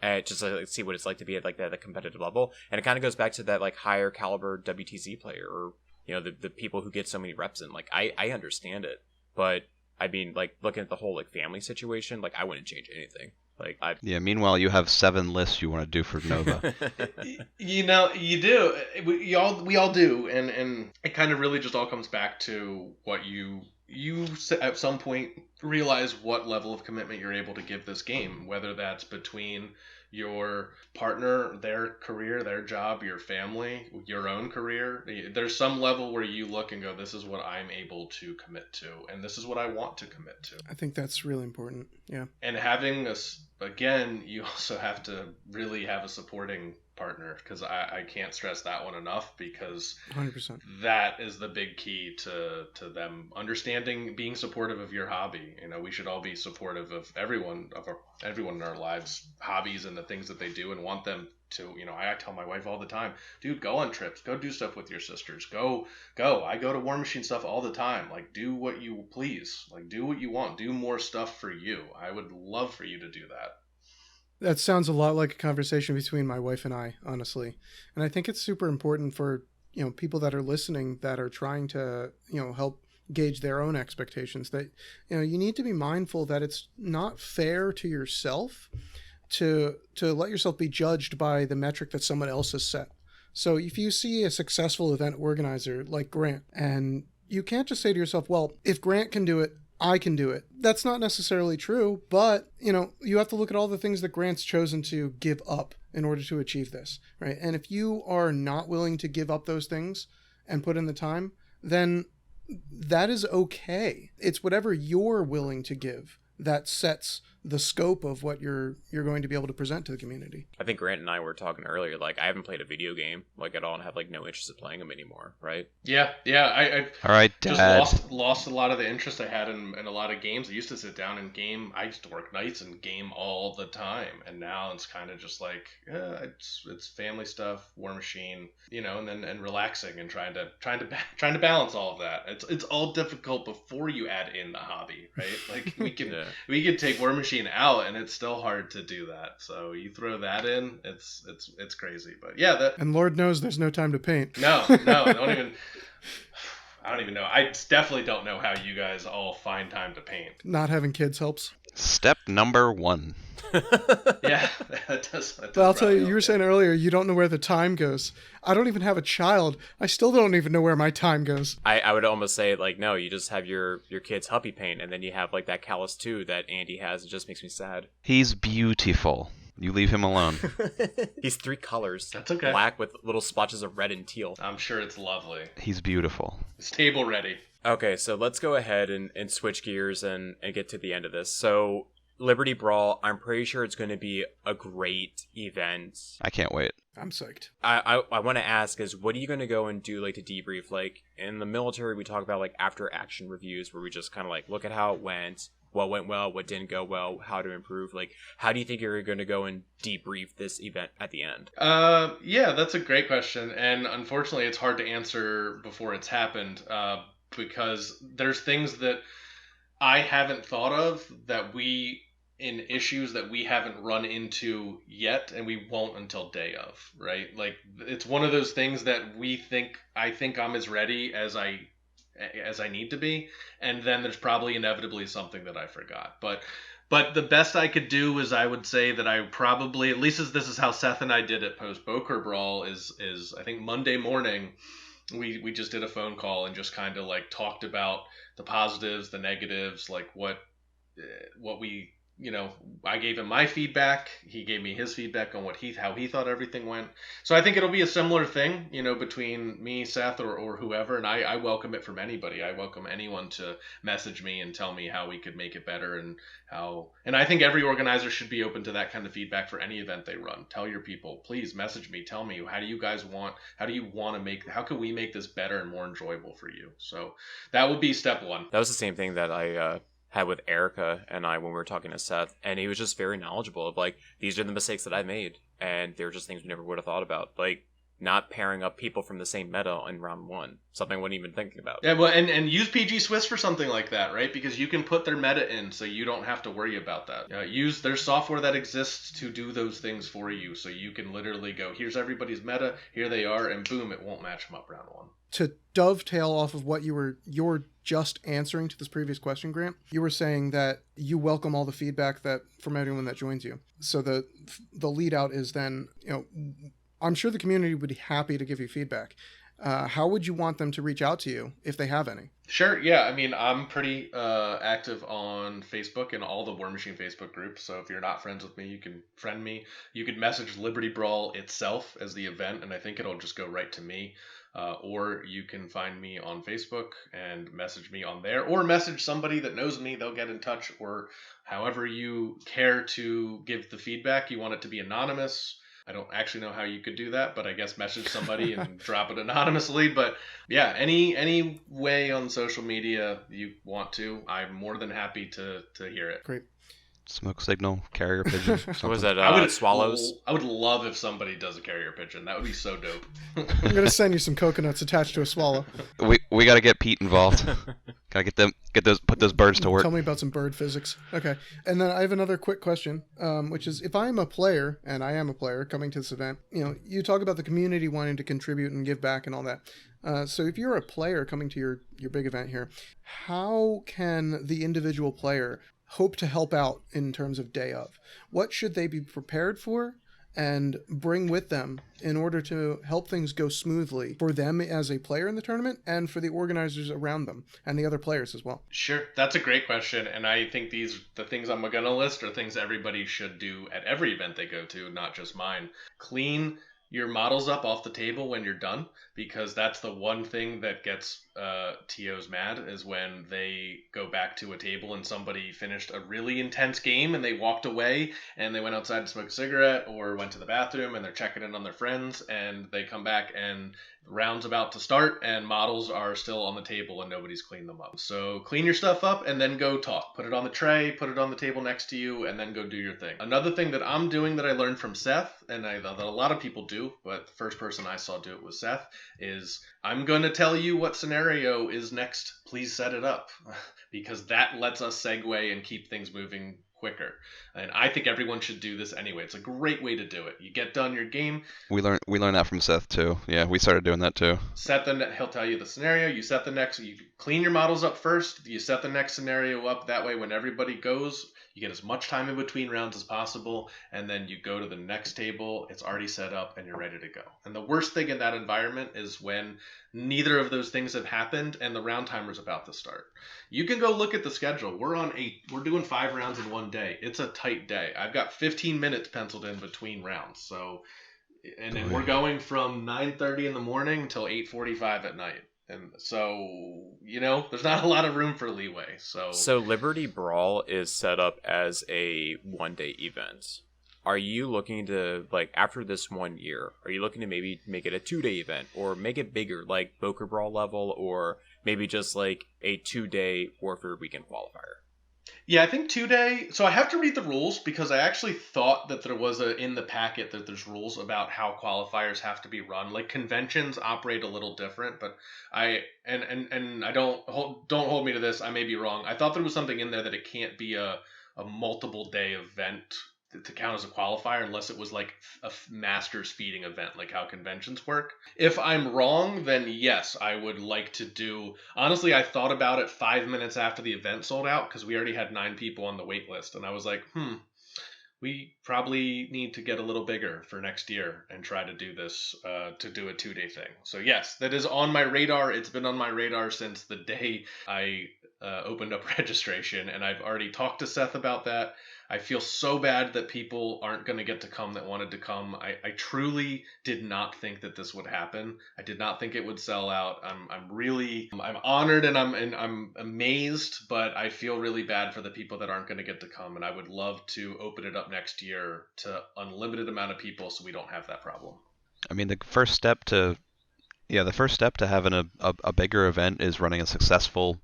And just like see what it's like to be at like that competitive level. And it kind of goes back to that like higher caliber WTC player, or the people who get so many reps in. Like I understand it, but I mean, like, looking at the whole like family situation, like I wouldn't change anything. Like Meanwhile, you have 7 lists you want to do for Nova. You do. We all do, and it kind of really just all comes back to what you at some point realize what level of commitment you're able to give this game, whether that's between your partner, their career, their job, your family, your own career. There's some level where you look and go, this is what I'm able to commit to, and this is what I want to commit to. I think that's really important. Yeah. And having again, you also have to really have a supporting partner, because I can't stress that one enough, because 100%. that is the big key to them understanding, being supportive of your hobby. We should all be supportive of everyone in our lives, hobbies, and the things that they do, and want them to, I tell my wife all the time, dude, go on trips, go do stuff with your sisters, go. I go to War Machine stuff all the time. Like, do what you please, like, do what you want, do more stuff for you. I would love for you to do that. That sounds a lot like a conversation between my wife and I, honestly. And I think it's super important for, people that are listening, that are trying to, help gauge their own expectations, that, you need to be mindful that it's not fair to yourself to let yourself be judged by the metric that someone else has set. So if you see a successful event organizer like Grant, and you can't just say to yourself, well, if Grant can do it, I can do it. That's not necessarily true, but, you have to look at all the things that Grant's chosen to give up in order to achieve this, right? And if you are not willing to give up those things and put in the time, then that is okay. It's whatever you're willing to give that sets the scope of what you're going to be able to present to the community. I think Grant and I were talking earlier, like, I haven't played a video game like at all, and have like no interest in playing them anymore, right? Yeah. I all right, Dad. Just lost a lot of the interest I had in a lot of games. I used to sit down and game. I used to work nights and game all the time, and now it's kind of just like, it's family stuff, War Machine, and relaxing and trying to balance all of that. It's all difficult before you add in the hobby, right? Like we can take War Machine out, and it's still hard to do that. So you throw that in, it's crazy. But yeah, and Lord knows there's no time to paint. No, I don't even know. I definitely don't know how you guys all find time to paint. Not having kids helps. Step number 1. Yeah, that does. But I'll tell you, rattle you were saying earlier you don't know where the time goes. I don't even have a child. I still don't even know where my time goes. I would almost say, like, no, you just have your kid's huppy paint, and then you have, like, that callus too that Andy has. It just makes me sad. He's beautiful. You leave him alone. He's 3 colors. That's okay. Black with little splotches of red and teal. I'm sure it's lovely. He's beautiful. It's table ready. Okay, so let's go ahead and switch gears and get to the end of this. So, Liberty Brawl, I'm pretty sure it's going to be a great event. I can't wait. I'm psyched. I want to ask is, what are you going to go and do, like, to debrief? Like, in the military, we talk about, like, after action reviews where we just kind of, like, look at how it went, what went well, what didn't go well, how to improve. Like, how do you think you're going to go and debrief this event at the end? Yeah, that's a great question. And unfortunately, it's hard to answer before it's happened because there's things that I haven't thought of that in issues that we haven't run into yet, and we won't until day of, right? Like, it's one of those things that I think I'm as ready as I need to be, and then there's probably inevitably something that I forgot. But the best I could do is, I would say that I probably, at least this is how Seth and I did it post Boker Brawl, is I think Monday morning we just did a phone call and just kind of like talked about the positives, the negatives, like what we, I gave him my feedback. He gave me his feedback on how he thought everything went. So I think it'll be a similar thing, between me, Seth, or whoever. And I welcome it from anybody. I welcome anyone to message me and tell me how we could make it better and I think every organizer should be open to that kind of feedback for any event they run. Tell your people, please message me. Tell me, how can we make this better and more enjoyable for you? So that would be step 1. That was the same thing that I had with Erica and I when we were talking to Seth, and he was just very knowledgeable of, like, these are the mistakes that I made, and they're just things we never would have thought about, like not pairing up people from the same meta in round 1, something I wasn't even thinking about. Yeah, well, and use PG Swiss for something like that, right? Because you can put their meta in, so you don't have to worry about that. There's software that exists to do those things for you, so you can literally go, here's everybody's meta, here they are, and boom, it won't match them up round 1. To dovetail off of what you're just answering to this previous question, Grant, you were saying that you welcome all the feedback from anyone that joins you. So the lead out is then, I'm sure the community would be happy to give you feedback. How would you want them to reach out to you if they have any? Sure, yeah. I mean, I'm pretty active on Facebook and all the War Machine Facebook groups. So if you're not friends with me, you can friend me. You could message Liberty Brawl itself as the event, and I think it'll just go right to me. Or you can find me on Facebook and message me on there, or message somebody that knows me. They'll get in touch, or however you care to give the feedback. You want it to be anonymous. I don't actually know how you could do that, but I guess message somebody and drop it anonymously. But yeah, any way on social media you want to, I'm more than happy to hear it. Great. Smoke signal, carrier pigeon. What was that? Swallows? I would love if somebody does a carrier pigeon. That would be so dope. I'm gonna send you some coconuts attached to a swallow. We got to get Pete involved. Gotta put those birds to work. Tell me about some bird physics. Okay, and then I have another quick question, which is, if I'm a player, and I am a player coming to this event, you talk about the community wanting to contribute and give back and all that. So if you're a player coming to your big event here, how can the individual player hope to help out in terms of day of? What should they be prepared for and bring with them in order to help things go smoothly for them as a player in the tournament and for the organizers around them and the other players as well? Sure, that's a great question, and I think the things I'm going to list are things everybody should do at every event they go to, not just mine. Clean your models up off the table when you're done, because that's the one thing that gets TOs mad, is when they go back to a table and somebody finished a really intense game and they walked away and they went outside to smoke a cigarette or went to the bathroom and they're checking in on their friends, and they come back and the round's about to start and models are still on the table and nobody's cleaned them up. So clean your stuff up and then go talk. Put it on the tray, put it on the table next to you, and then go do your thing. Another thing that I'm doing that I learned from Seth, and that a lot of people do, but the first person I saw do it was Seth, is I'm going to tell you what scenario is next. Please set it up. Because that lets us segue and keep things moving quicker. And I think everyone should do this anyway. It's a great way to do it. You get done your game. We learned that from Seth too. Yeah, we started doing that too. He'll tell you the scenario. You set the next. You clean your models up first. You set the next scenario up. That way, when everybody goes, you get as much time in between rounds as possible, and then you go to the next table. It's already set up, and you're ready to go. And the worst thing in that environment is when neither of those things have happened, and the round timer's about to start. You can go look at the schedule. We're doing 5 rounds in one day. It's a tight day. I've got 15 minutes penciled in between rounds. So, and then we're going from 9:30 in the morning until 8:45 at night. And so, there's not a lot of room for leeway. So Liberty Brawl is set up as a 1-day event. Are you looking to, after this 1 year, are you looking to maybe make it a 2-day event or make it bigger, like Boker Brawl level, or maybe just like a 2-day Warfaire Weekend qualifier? Yeah, I think 2-day. So I have to read the rules because I actually thought that there was in the packet that there's rules about how qualifiers have to be run. Like conventions operate a little different, but I don't hold me to this. I may be wrong. I thought there was something in there that it can't be a multiple day event to count as a qualifier unless it was like a master's feeding event, like how conventions work. If I'm wrong, then yes, I would like to do. Honestly, I thought about it 5 minutes after the event sold out because we already had 9 people on the wait list, and I was like, we probably need to get a little bigger for next year and try to do this, to do a 2-day thing. So yes, that is on my radar. It's been on my radar since the day I opened up registration, and I've already talked to Seth about that. I feel so bad that people aren't going to get to come that wanted to come. I truly did not think that this would happen. I did not think it would sell out. I'm honored and I'm amazed, but I feel really bad for the people that aren't going to get to come. And I would love to open it up next year to unlimited amount of people so we don't have that problem. I mean, the first step to having a bigger event is running a successful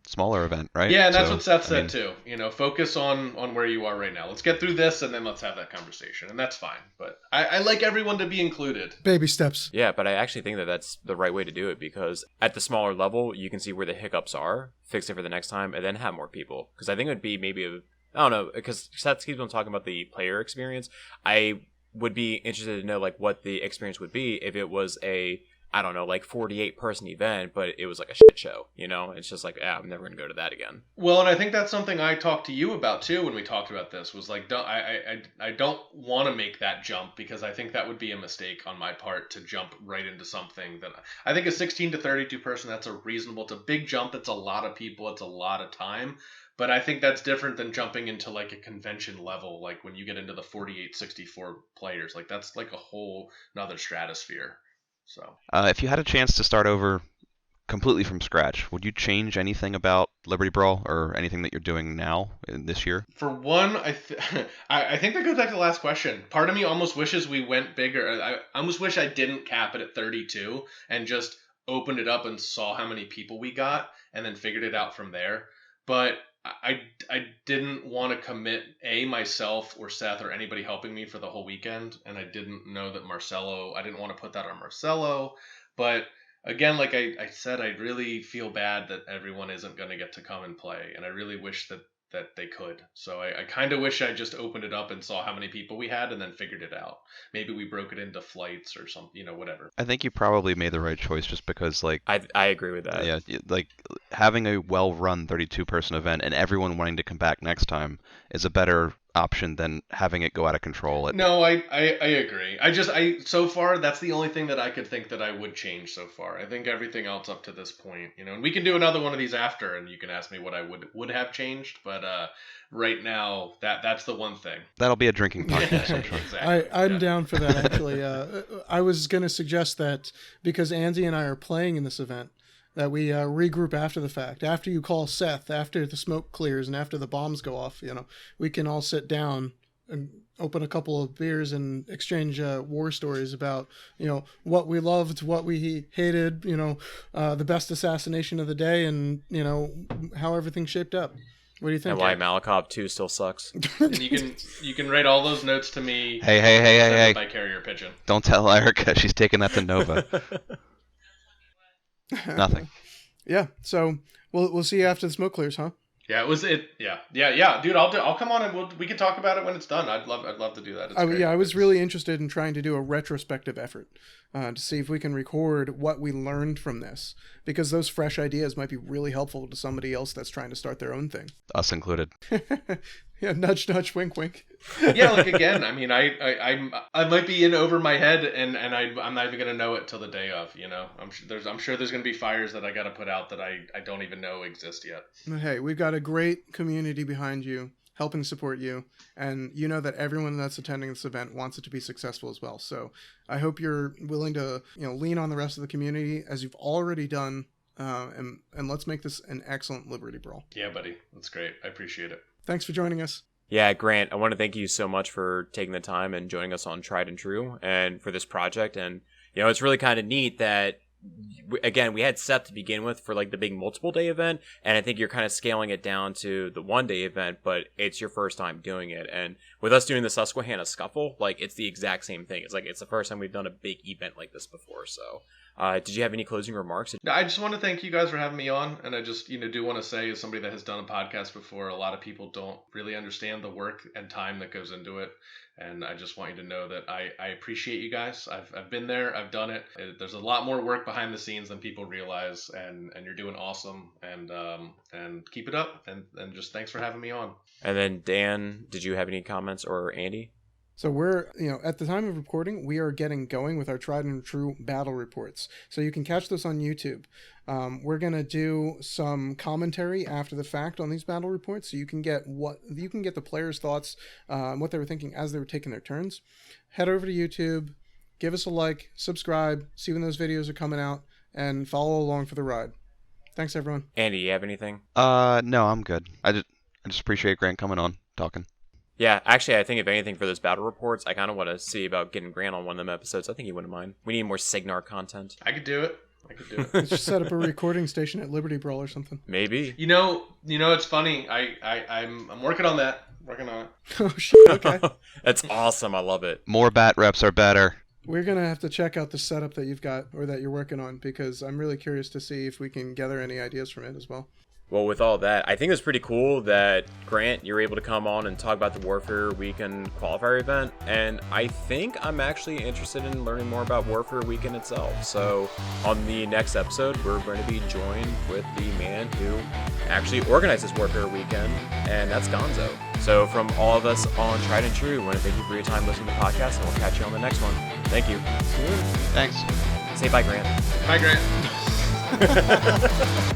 smaller event, right? Yeah, and that's what Seth said too. Focus on where you are right now. Let's get through this and then let's have that conversation. And that's fine. But I like everyone to be included. Baby steps. Yeah, but I actually think that that's the right way to do it because at the smaller level, you can see where the hiccups are, fix it for the next time, and then have more people. Because I think it would be maybe I don't know, because Seth keeps on talking about the player experience. I would be interested to know what the experience would be if it was a 48 person event, but it was like a shit show, It's just I'm never gonna go to that again. Well, and I think that's something I talked to you about too when we talked about this, was I don't want to make that jump because I think that would be a mistake on my part to jump right into something that I think a 16 to 32 person, that's it's a big jump. It's a lot of people. It's a lot of time. But I think that's different than jumping into a convention level, when you get into the 48, 64 players, that's a whole nother stratosphere. So, if you had a chance to start over completely from scratch, would you change anything about Liberty Brawl or anything that you're doing now in this year? For one, I think that goes back to the last question. Part of me almost wishes we went bigger. I almost wish I didn't cap it at 32 and just opened it up and saw how many people we got and then figured it out from there. But I didn't want to commit myself or Seth or anybody helping me for the whole weekend, and I didn't know that I didn't want to put that on Marcelo. But again, like I said, I really feel bad that everyone isn't going to get to come and play, and I really wish that they could. So I kind of wish I just opened it up and saw how many people we had and then figured it out. Maybe we broke it into flights or something, whatever. I think you probably made the right choice just because, I agree with that. Yeah, having a well-run 32-person event and everyone wanting to come back next time is a better option than having it go out of control. No, I agree. So far, that's the only thing that I could think that I would change so far. I think everything else up to this point, and we can do another one of these after, and you can ask me what I would have changed, but right now, that's the one thing. That'll be a drinking podcast, I'm sure. Exactly. I'm down for that, actually. I was going to suggest that because Andy and I are playing in this event, that we regroup after the fact. After you call Seth, after the smoke clears, and after the bombs go off, we can all sit down and open a couple of beers and exchange war stories about, what we loved, what we hated, the best assassination of the day, and, how everything shaped up. What do you think? And why Malakov 2 still sucks. And you can write all those notes to me. Hey. By carrier pigeon. Don't tell Erica. She's taking that to Nova. Nothing. Yeah, so we'll see you after the smoke clears, huh? Yeah, it was it. Yeah, dude. I'll come on and we can talk about it when it's done. I'd love to do that. It's great. Yeah, I was really interested in trying to do a retrospective effort to see if we can record what we learned from this, because those fresh ideas might be really helpful to somebody else that's trying to start their own thing. Us included. Yeah, nudge, nudge, wink, wink. Yeah, like again, I mean, I might be in over my head, and I'm not even gonna know it till the day of. You know, I'm sure there's gonna be fires that I gotta put out that I don't even know exist yet. But hey, we've got a great community behind you, helping support you, and you know that everyone that's attending this event wants it to be successful as well. So I hope you're willing to lean on the rest of the community as you've already done, and let's make this an excellent Liberty Brawl. Yeah, buddy, that's great. I appreciate it. Thanks for joining us. Yeah, Grant, I want to thank you so much for taking the time and joining us on Tried and True and for this project. And, it's really kind of neat that, again, we had set to begin with for like the big multiple day event. And I think you're kind of scaling it down to the 1 day event, but it's your first time doing it. And with us doing the Susquehanna Scuffle, like it's the exact same thing. It's the first time we've done a big event like this before. So did you have any closing remarks? I just want to thank you guys for having me on, and I just do want to say, as somebody that has done a podcast before, a lot of people don't really understand the work and time that goes into it, and I just want you to know that I appreciate you guys. I've been there, I've done it. There's a lot more work behind the scenes than people realize, and you're doing awesome, and keep it up, and just thanks for having me on. And then Dan, did you have any comments, or Andy? So we're, at the time of recording, we are getting going with our tried and true battle reports. So you can catch this on YouTube. We're going to do some commentary after the fact on these battle reports, so you can get the players' thoughts, what they were thinking as they were taking their turns. Head over to YouTube, give us a like, subscribe, see when those videos are coming out, and follow along for the ride. Thanks, everyone. Andy, you have anything? No, I'm good. I just appreciate Grant coming on, talking. Yeah, actually, I think if anything for those battle reports, I kind of want to see about getting Grant on one of them episodes. I think he wouldn't mind. We need more Signar content. I could do it. Let's just set up a recording station at Liberty Brawl or something. Maybe. It's funny. I'm working on that. Working on it. Oh shit! Okay. That's awesome. I love it. More bat reps are better. We're gonna have to check out the setup that you've got or that you're working on, because I'm really curious to see if we can gather any ideas from it as well. Well, with all that, I think it's pretty cool that, Grant, you're able to come on and talk about the Warfaire Weekend qualifier event, and I think I'm actually interested in learning more about Warfaire Weekend itself. So on the next episode, we're going to be joined with the man who actually organizes Warfaire Weekend, and that's Gonzo. So from all of us on Tried and True, we want to thank you for your time listening to the podcast, and we'll catch you on the next one. Thank you. Thanks. Say bye, Grant. Bye, Grant.